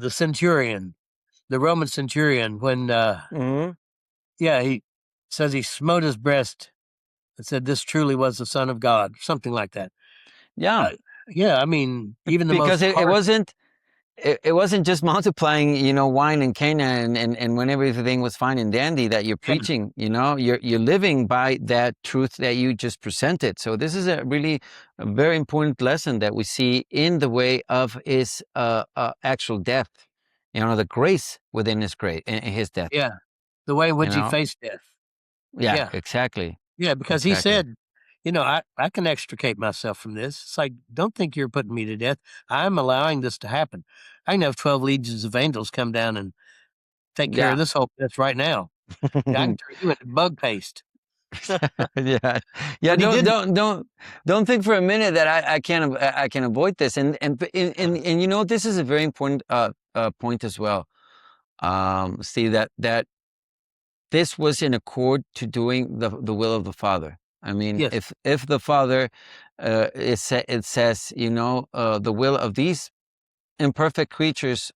centurion, the Roman centurion, when, Hmm. yeah, he says he smote his breast and said, this truly was the Son of God, something like that. Yeah, Uh, yeah. I mean, even the because most it harsh. wasn't it wasn't just multiplying, wine and Cana and when everything was fine and dandy that you're Yeah. preaching, you're living by that truth that you just presented. So this is a very important lesson that we see in the way of his actual death, the grace within his grace, in his death. Yeah. the way in you which he know? faced death. Yeah, Yeah. exactly. Yeah, because he Exactly. said, I can extricate myself from this. It's like, don't think you're putting me to death. I'm allowing this to happen. I can have 12 legions of angels come down and take care of Yeah. this whole mess right now. Yeah, I can turn you into bug paste. Yeah. Yeah, But he didn't. don't think for a minute that I can avoid this. And you know, this is a very important point as well. See that this was in accord to doing the will of the Father. I mean, Yes. if the Father it says, you know, the will of these imperfect creatures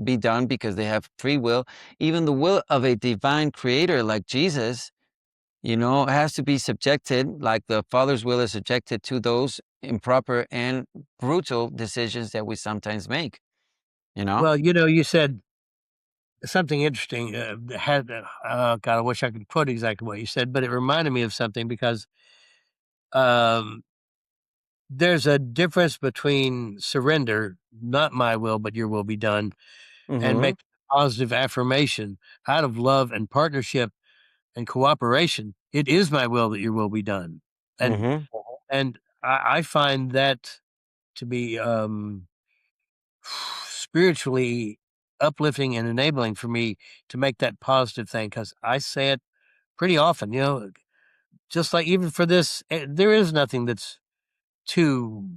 be done because they have free will, even the will of a divine creator like Jesus, you know, has to be subjected, like the Father's will is subjected to those improper and brutal decisions that we sometimes make, you know? Well, you said something interesting. God, I wish I could quote exactly what you said, but it reminded me of something because um, there's a difference between surrender, not my will, but your will be done, and Mm-hmm. make a positive affirmation out of love and partnership and cooperation. It is my will that your will be done. And Mm-hmm. and I find that to be spiritually uplifting and enabling for me to make that positive thing because I say it pretty often, just like even for this, there is nothing that's too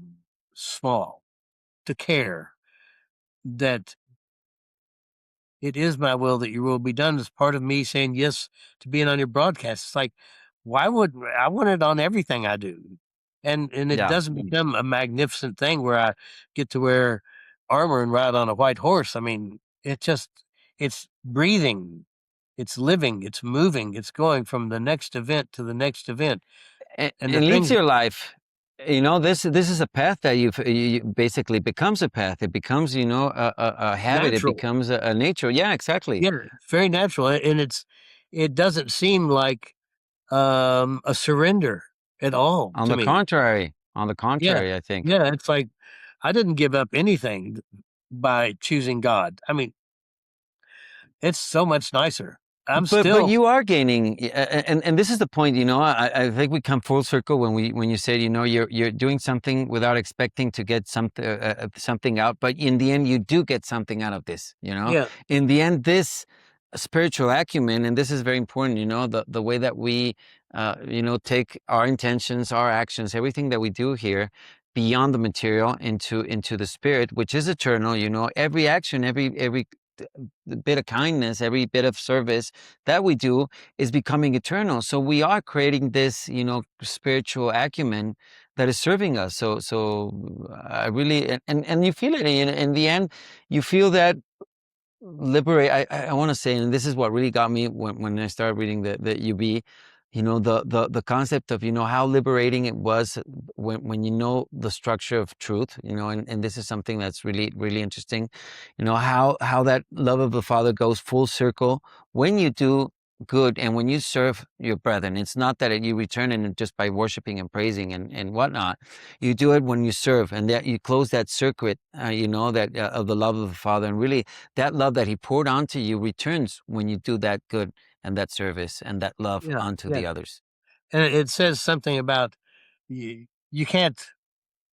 small to care that it is my will that your will be done as part of me saying yes to being on your broadcast. It's like, why would I want it on everything I do? And it Yeah. doesn't become a magnificent thing where I get to wear armor and ride on a white horse. I mean, it's breathing, it's living, it's moving, it's going from the next event to the next event. And It the leads things, your life. You know, this is a path that you basically becomes a path. It becomes, you know, a habit. It natural. becomes a nature. Yeah, exactly. Yeah, it's very natural. And it doesn't seem like a surrender at all to me. On the Yeah. contrary, I think. Yeah, it's like I didn't give up anything by choosing God. I mean, it's so much nicer. I'm But still you are gaining, and this is the point. You know, I think we come full circle when you said, you know, you're doing something without expecting to get something out, but in the end you do get something out of this. You know, yeah, in the end, this spiritual acumen, and this is very important. You know, the way that we you know, take our intentions, our actions, everything that we do here beyond the material into the spirit, which is eternal. You know, every action, every bit of kindness, every bit of service that we do is becoming eternal. So we are creating this, you know, spiritual acumen that is serving us. So I really, and you feel it in the end, you feel that liberate. I want to say, and this is what really got me when I started reading the UB, you know, the concept of, you know, how liberating it was when you know the structure of truth, you know, and this is something that's really interesting, you know, how that love of the Father goes full circle when you do good and when you serve your brethren. It's not that you return it just by worshiping and praising and whatnot. You do it when you serve, and that you close that circuit, you know, that of the love of the Father, and really that love that he poured onto you returns when you do that good and that service and that love yeah, onto yeah. the others. And it says something about you can't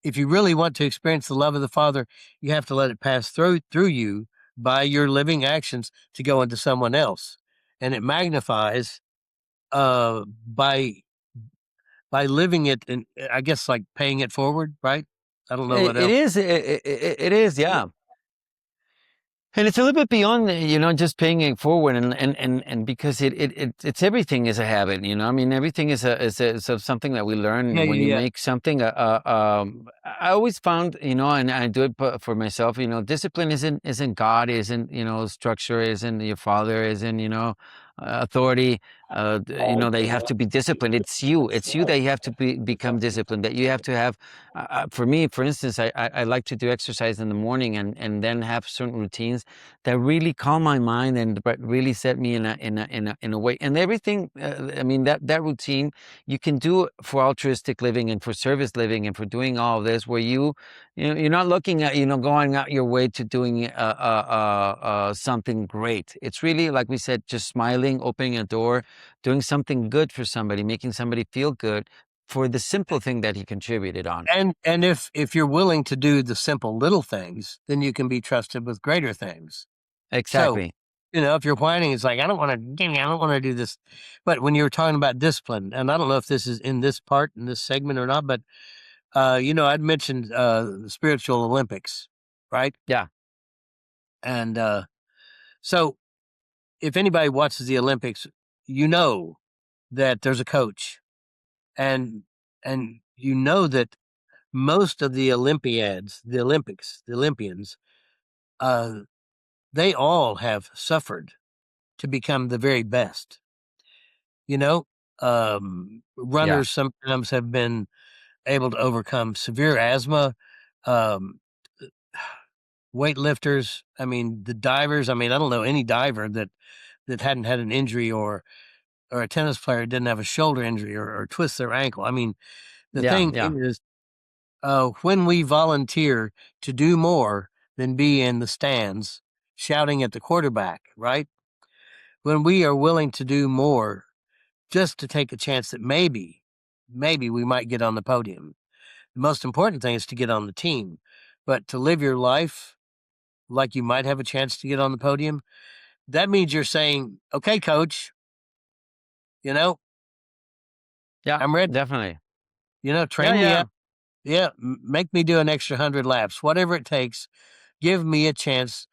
if you really want to experience the love of the Father, you have to let it pass through you by your living actions to go into someone else. And it magnifies uh by by living it and I guess like paying it forward, right? I don't know what It else. is, it is, Yeah, yeah. And it's a little bit beyond, you know, just paying it forward, and because it's everything is a habit, you know. I mean, everything is something that we yeah, learn when yeah, you yeah. make something. I always found, you know, and I do it for myself. You know, discipline isn't God, isn't, you know, structure, isn't your father, isn't, you know, authority. You know, that you have to be disciplined. It's you that you have to become disciplined. That you have to have. For me, for instance, I like to do exercise in the morning and then have certain routines that really calm my mind and but really set me in a way. And everything, I mean, that routine you can do for altruistic living and for service living and for doing all of this, where you You're not looking at, going out your way to doing something great. It's really, like we said, just smiling, opening a door, doing something good for somebody, making somebody feel good for the simple thing that he contributed on. And if you're willing to do the simple little things, then you can be trusted with greater things. So, Exactly. if you're whining, it's like, I don't want to do this. But when you were talking about discipline, and I don't know if this is in this part, in this segment or not, but, I'd mentioned the spiritual Olympics, right? Yeah. And so if anybody watches the Olympics, you know that there's a coach, and you know that most of the Olympiads, the Olympics, the Olympians, uh, they all have suffered to become the very best. You know, Yeah. runners sometimes have been able to overcome severe asthma. Um, Weightlifters, I mean, the divers. I mean, I don't know any diver that hadn't had an injury, or a tennis player didn't have a shoulder injury, or twist their ankle. I mean, the Yeah. thing Yeah. is, when we volunteer to do more than be in the stands shouting at the quarterback, right? When we are willing to do more just to take a chance that maybe we might get on the podium. The most important thing is to get on the team, but to live your life like you might have a chance to get on the podium, that means you're saying, okay, coach, you know, Yeah. I'm ready, Definitely. Yeah. train me Yeah. up. Yeah, make me do an extra 100 laps, whatever it takes. Give me a chance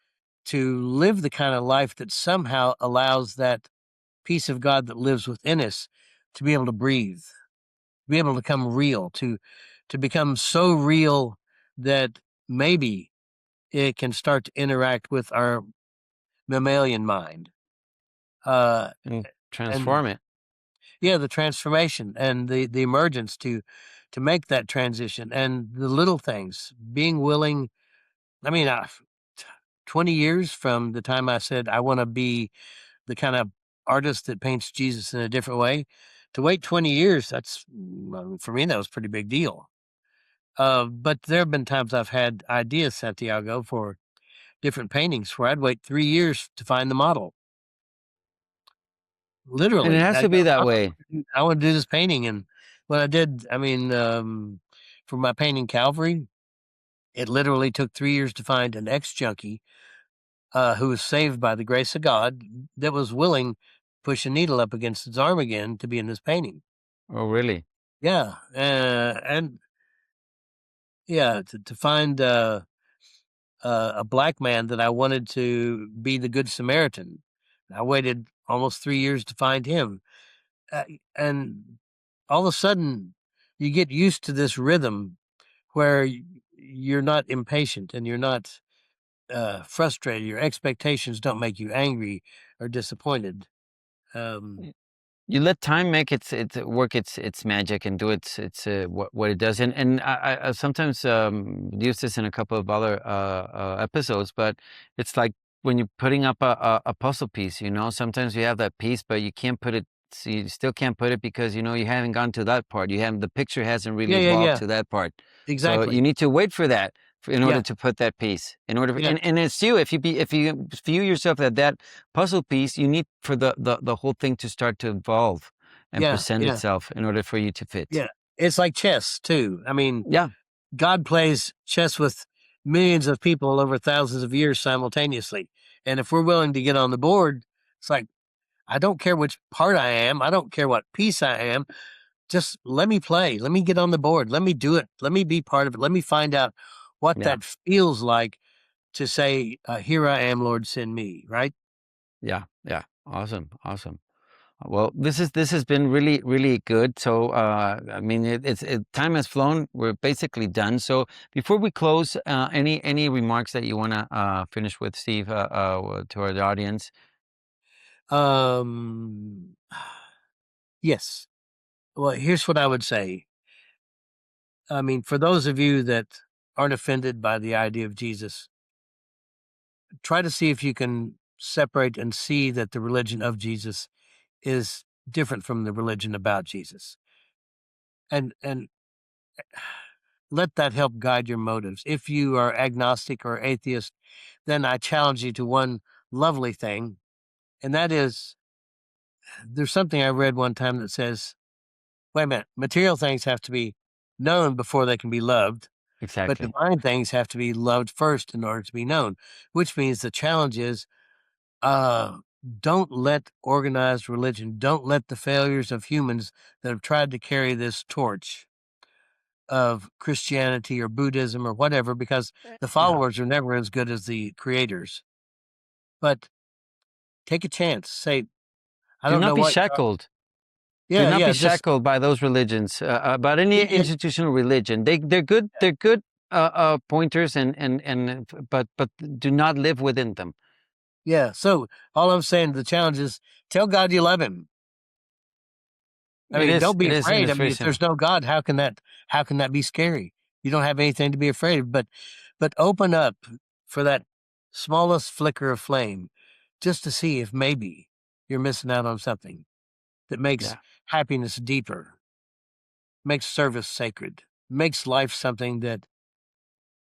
to live the kind of life that somehow allows that peace of God that lives within us to be able to breathe, to be able to come real, to become so real that maybe it can start to interact with our mammalian mind. Uh, And and transform it. yeah, the transformation and the emergence to make that transition, and the little things, being willing. I mean, 20 years from the time I said I want to be the kind of artist that paints Jesus in a different way, to wait 20 years, for me, that was a pretty big deal. But there have been times I've had ideas, Santiago, for different paintings where I'd wait 3 years to find the model. And it Literally, has to be that way. I want to do this painting. And when I did, I mean, for my painting Calvary, it literally took 3 years to find an ex junkie who was saved by the grace of God, that was willing to push a needle up against his arm again to be in this painting. Oh, really? Yeah, and yeah, to find a black man that I wanted to be the Good Samaritan. I waited almost 3 years to find him, and all of a sudden, you get used to this rhythm where you're not impatient and you're not frustrated. Your expectations don't make you angry or disappointed. Um, You let time make its work its magic and do what it does. And I sometimes use this in a couple of other episodes, but it's like when you're putting up a puzzle piece. Sometimes you have that piece, but you can't put it. So you still can't put it because you haven't gone to that part. The picture hasn't really yeah, yeah, evolved yeah, to that part. So you exactly. need to wait for that in order Yeah, to put that piece. In order, yeah, and it's you. If you view yourself at that puzzle piece, you need for the whole thing to start to evolve and yeah, present yeah, itself in order for you to fit. yeah. It's like chess too. I mean, Yeah, God plays chess with millions of people over thousands of years simultaneously. And if we're willing to get on the board, it's like, I don't care which part I am. I don't care what piece I am. Just let me play. Let me get on the board. Let me do it. Let me be part of it. Let me find out what yeah, that feels like to say, here I am, Lord, send me, right? yeah, yeah. Awesome, awesome. Well, this has been really really good. So I mean, time has flown. We're basically done. So before we close, any remarks that you want to finish with, Steve, to our audience? Um, yes. Well, here's what I would say. I mean, for those of you that aren't offended by the idea of Jesus, try to see if you can separate and see that the religion of Jesus is different from the religion about Jesus. And let that help guide your motives. If you are agnostic or atheist, then I challenge you to one lovely thing, and that is, there's something I read one time that says, wait a minute, material things have to be known before they can be loved, but Exactly. divine things have to be loved first in order to be known, which means the challenge is, uh, don't let organized religion, don't let the failures of humans that have tried to carry this torch of Christianity or Buddhism or whatever, because the Yeah. followers are never as good as the creators. But take a chance. Say, I Do don't not know be what. shackled. Do Yeah, not be yeah. Just shackled by those religions, about any yeah, institutional religion. They're good. They're good pointers, but do not live within them. yeah. So all I'm saying, the challenge is tell God you love Him. I It mean, is. don't be It is, and afraid. I it's mean, very if there's simple. no God, how can that be scary? You don't have anything to be afraid of. But open up for that smallest flicker of flame, just to see if maybe you're missing out on something that makes Yeah. happiness deeper, makes service sacred, makes life something that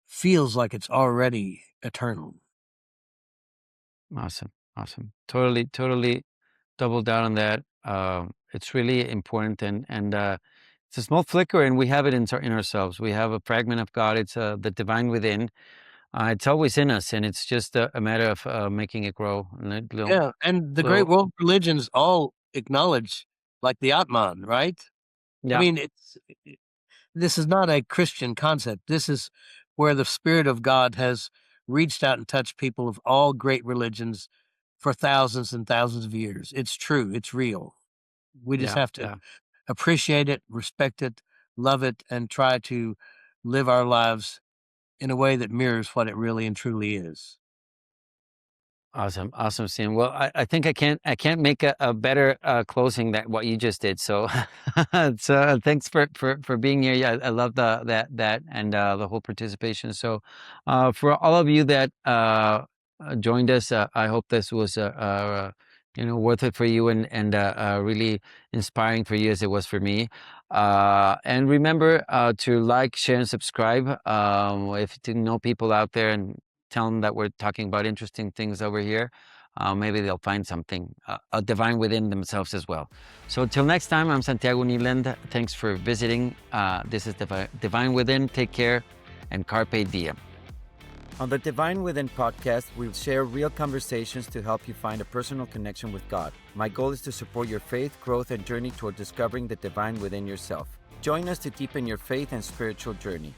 feels like it's already eternal. Awesome. Awesome. Totally double down on that. It's really important, and it's a small flicker, and we have it in ourselves. We have a fragment of God. It's the divine within. It's always in us, and it's just a matter of making it grow. And Yeah, and the great little, world religions all acknowledge, like the Atman, right? I yeah, mean, this is not a Christian concept. This is where the Spirit of God has reached out and touched people of all great religions for thousands and thousands of years. It's true. It's real. We just yeah, have to yeah. appreciate it, respect it, love it, and try to live our lives in a way that mirrors what it really and truly is. Awesome, awesome, Sam. Well, I think I can't make a better closing than what you just did. So, so thanks for being here. Yeah, I love that and the whole participation. So, for all of you that joined us, I hope this was worth it for you and really inspiring for you as it was for me. And remember to like, share, and subscribe. If you know people out there and tell them that we're talking about interesting things over here. Maybe they'll find something, a divine within themselves as well. So till next time, I'm Santiago Kneeland. Thanks for visiting. This is Divine Within. Take care and carpe diem. On the Divine Within podcast, we'll share real conversations to help you find a personal connection with God. My goal is to support your faith, growth, and journey toward discovering the divine within yourself. Join us to deepen your faith and spiritual journey.